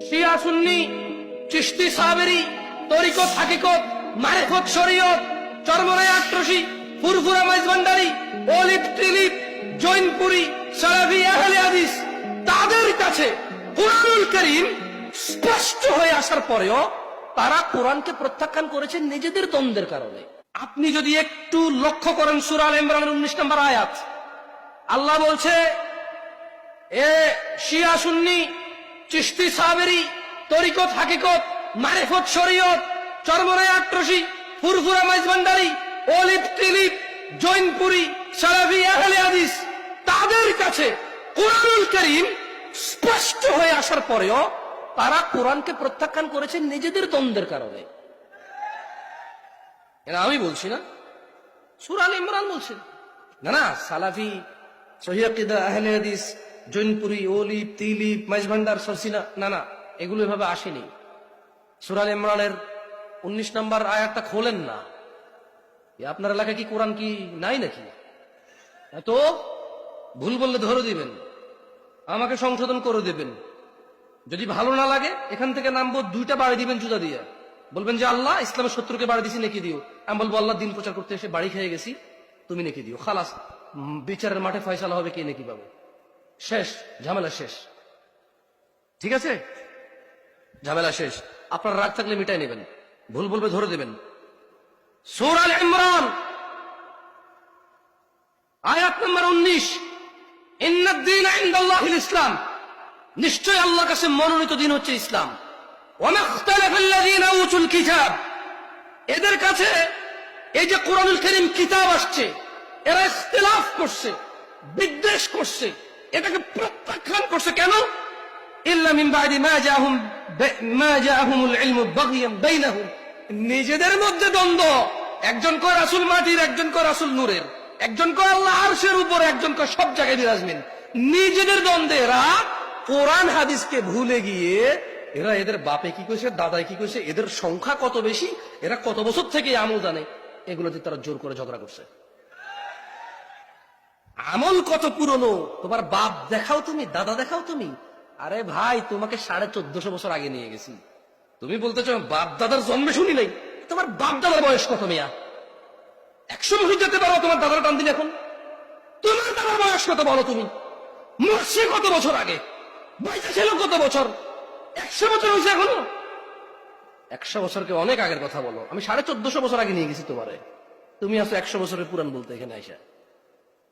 শিয়া সুন্নি, চিশতি সাবেরি, তরিকত হাকিকত, মারিফত শরীয়ত, চরমরাই আট্রসি, ফুরফুরা মাইজভান্ডারি, অলিভ টিলিপ, জৈনপুরি, সালাফি আহলে হাদিস, তাদের কাছে কুরআনুল কারীম স্পষ্ট হয়ে আসার পরেও তারা কোরআনকে প্রত্যাখ্যান করেছেন নিজেদের দ্বন্দ্বের কারণে। আপনি যদি একটু লক্ষ্য করেন সূরা আল ইমরানের 19 নম্বর আয়াত, আল্লাহ বলছে এ শিয়া সুন্নি, চিশতি সাবেরি, তরিকত হাকিকত, মারিফত শরীয়ত, চরমরাই আট্রসি, ফুরফুরা মাইজভান্ডারি, অলিভ টিলিপ, জৈনপুরি, সালাফি আহলে হাদিস, তাদের কাছে কুরআনুল কারীম স্পষ্ট হয়ে আসার পরেও তারা কোরআনকে প্রত্যাখ্যান করেছেন নিজেদের দ্বন্দ্বের কারণে। এরা আমি বলছি না, সূরা আল ইমরান বলছেন। না না, সালাফি, সহিহ আকীদা, আহলে হাদিস, জৈনপুরি, অলিভ তিলিপ, মাইজভান্ডার, সরসিনা, না না, এগুলো এভাবে আসেনি। সূরা আল ইমরানের 19 নম্বর আয়াতটা খোলেন না। আপনার এলাকায় কি কোরআন কি নাই নাকি? এত ভুল বললে ধরে দিবেন, আমাকে সংশোধন করে দেবেন। যদি ভালো না লাগে এখান থেকে নামবো, 2টা বাড়ি দিবেন জুতা দিয়ে, বলবেন যে আল্লাহ ইসলামের শত্রুকে বাড়ি দিছি, নেকি দিও। আমি বলবো আল্লাহ দিন প্রচার করতে এসে বাড়ি খেয়ে গেছি, তুমি নেকি দিও। খালাস, বিচারের মাঠে ফয়সালা হবে কে নেকি পাবে, শেষ, ঝামেলা শেষ। ঠিক আছে, ঝামেলা শেষ। আপনার রাগ থাকলে মিটাই নেবেন, ভুল বলবে ধরে দেবেন। সূরা আল ইমরান আয়াত নম্বর 19, ইন্নাদ দীনা ইনদাল্লাহিল ইসলাম, নিশ্চয় আল্লাহর কাছে মনোনীত দিন হচ্ছে ইসলাম। ওয়া মাখতালাফাল্লাযীনা উতুল কিতাব, এদের কাছে এই যে কোরআনুল কারীম কিতাব আসছে, এরা ইখতিলাফ করছে, বিদ্বেষ করছে, এটাকে প্রত্যাখ্যান করছে। কেন? ইল্লা মিন বা'দি মা জাআহুমুল ইলমু বাগিয়ান বাইনাহুম, নিজেদের মধ্যে দ্বন্দ্ব। একজন কয় রাসূল মাটির, একজন কয় রাসূল নূরের, একজন কয় আল্লাহ আরশের উপর, একজন কয় সব জায়গায় বিরাজমান। নিজেদের দ্বন্দ্বে এরা কোরআন হাদিসকে ভুলে গিয়ে এরা এদের বাপে কি কইছে, দাদায় কি কইছে, এদের সংখ্যা কত বেশি, এরা কত বছর থেকে আমল জানে, এগুলোতে তারা জোর করে ঝগড়া করছে। আমল কত পুরনো, তোমার বাপ দেখাও তুমি, দাদা দেখাও তুমি। আরে ভাই, তোমাকে 1450 বছর আগে নিয়ে গেছি, তুমি বলতেছো বাপ দাদার জন্মে শুনি নাই। তোমার বাপ দাদার বয়স কত মেয়া? 100 বছর যেতে পারো তোমার দাদার টান দিন। এখন তোমার দাদার বয়স কত বলো তুমি? মরছে কত বছর আগে, বাইরে ছিল কত বছর? 100 বছর হয়েছে এখনো? 100 বছরকে অনেক আগের কথা বলো। আমি 1450 বছর আগে নিয়ে গেছি তোমারে, তুমি আছো 100 বছরের পুরান বলতে এখানে আইসা।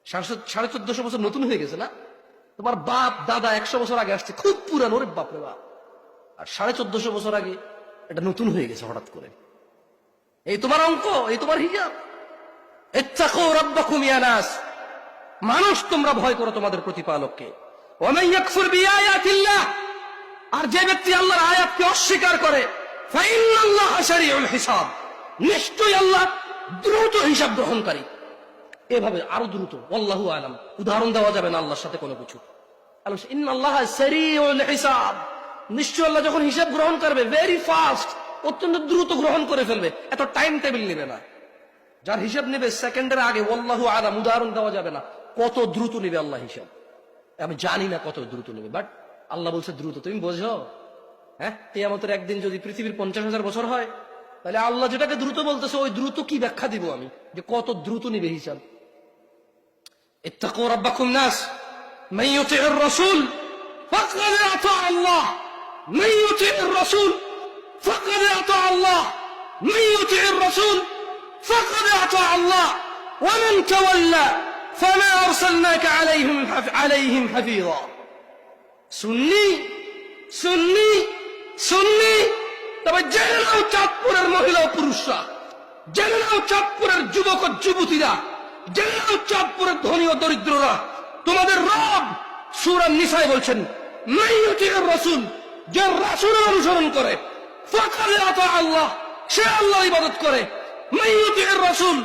1450 বছর নতুন হয়ে গেছে না? তোমার বাপ দাদা 100 বছর আগে আসছে, খুব পুরানো রে বাপরে বাপ। আর 1450 বছর আগে এটা নতুন হয়ে গেছে হঠাৎ করে। এই তোমার অঙ্ক, এই তোমার হিসাব। ইত্তাকু রাব্বাকুম ইয়া নাস, মানুষ তোমরা ভয় করো তোমাদের প্রতিপালককে। ওয়া মান ইয়াকফুর বিআয়াতিল্লাহ, আর যে ব্যক্তি আল্লাহর আয়াতকে অস্বীকার করে, ফাইন্নাল্লাহা শারীউল হিসাব, নিশ্চয়ই আল্লাহ দ্রুত হিসাব গ্রহণকারী। এভাবে আরো দ্রুত, আল্লাহু আলাম, উদাহরণ দেওয়া যাবে না আল্লাহর সাথে কোনো কিছু। ইন্নাল্লাহা শারীউল হিসাব, নিশ্চয় আল্লাহ যখন হিসাব গ্রহণ করবে ভেরি ফাস্ট, অত্যন্ত দ্রুত গ্রহণ করে ফেলবে, এত টাইম টেবিল নেবে না। যার হিসাব নেবে সেকেন্ডের আগে, আল্লাহু আলাম, উদাহরণ দেওয়া যাবে না কত দ্রুত নেবে আল্লাহ হিসাব। আমি জানি না কত দ্রুত নেবে, বাট আল্লাহ বলছে দ্রুত। তুমি বোঝো? হ্যাঁ, কিয়ামতের একদিন যদি পৃথিবীর 50,000 বছর হয়, তাহলে আল্লাহ যেটাকে দ্রুত বলতেছে ওই দ্রুত কি ব্যাখ্যা দিব আমি, যে কত দ্রুত নিবে হিসাব। ইত্তাকু রাব্বাকুম নাস মান ইউতি'র রাসূল ফাকাদ আতা আল্লাহ, মান ইউতি'র রাসূল ফাকাদ আতা আল্লাহ, মান ইউতি'র রাসূল ফাকাদ আতা আল্লাহ, ওয়া মান তাওয়াল্লা ফামা আরসালনাকা আলাইহিম হাফিযা। সুন্নি সুন্নি সুন্নি, তবে জেনে নাও চাঁদপুরের মহিলা ও পুরুষরা, জেনে নাও চাঁদপুরের যুবক ও যুবতীরা, জেনে নাও চাঁদপুরের ধনী ও দরিদ্ররা, তোমাদের রব সূরা নিসায় বলছেন মান ইউতি'র রাসূল, যে রাসূলের অনুসরণ করে, ফাকাদ আতা আল্লাহ, সে আল্লাহর ইবাদত করে। মান ইউতি'র রাসূল,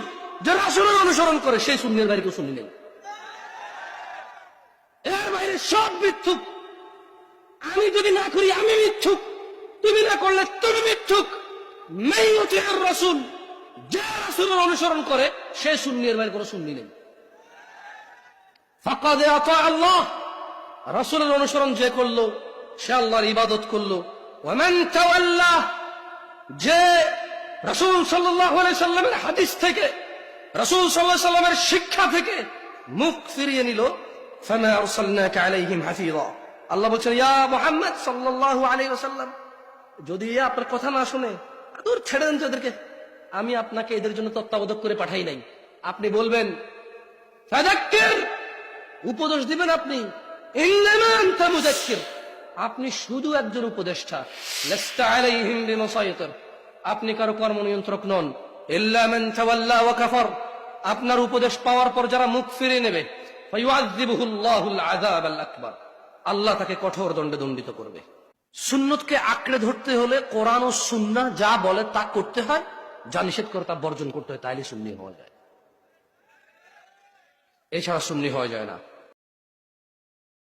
যে রাসূলের অনুসরণ করে, সেই সুন্নির বাইরে কেউ সুন্নি নেই। এর বাইরে সব মিথ্যুক। আমি যদি না করি আমি মিথ্যুক, তুমি না করলে তুমি মিথ্যুক। মান ইউতি'র রাসূল, যে রাসূলের অনুসরণ করে, সে সুন্নির বাইরে কোনো সুন্নি নেই। ফাকাদ আতা আল্লাহ, রাসূলের অনুসরণ যে করলো সে আল্লাহর ইবাদত করলো। ওয়ামান তাওয়াল্লা, যে রাসূল সাল্লাল্লাহু আলাইহি সাল্লামের হাদিস থেকে, রাসূল সাল্লাল্লাহু আলাইহি সাল্লামের শিক্ষা থেকে মুখ ফিরিয়ে নিল, ফামা আরসালনাকা আলাইহিম হাফিযা। আল্লাহ বলছেন, ইয়া মুহাম্মদ সাল্লাল্লাহু আলাইহি ওয়াসাল্লাম, যদি আপনার কথা না শুনে, দূর ছেড়ে দেন তো এদেরকে, আমি আপনাকে এদের জন্য তত্ত্বাবধায়ক করে পাঠাই নাই। আপনি বলবেন ফাযাক্কির, উপদেশ দিবেন আপনি, ইন্নামা আনতা মুযাক্কির, আপনি শুধু একজন উপদেষ্টা, লাস্তা আলাইহিম বিমুসাইতির, আপনি কারো কর্ম নিয়ন্ত্রক নন। ইল্লা মান তাওয়াল্লা ওয়া কাফার, আপনার উপদেশ পাওয়ার পর যারা মুখ ফিরিয়ে নেবে, ফায়ুআযযিবুহুল্লাহুল আযাবাল আকবার, আল্লাহ তাকে কঠোর দণ্ডে দণ্ডিত করবে। সুন্নতকে আঁকড়ে ধরতে হলে কোরআন ও সুন্নাহ যা বলে তা করতে হয়, যা নিষেধ করে তা বর্জন করতে হয়, তাইলে সুন্নি হওয়া যায়, এছাড়া সুন্নি হওয়া যায় না।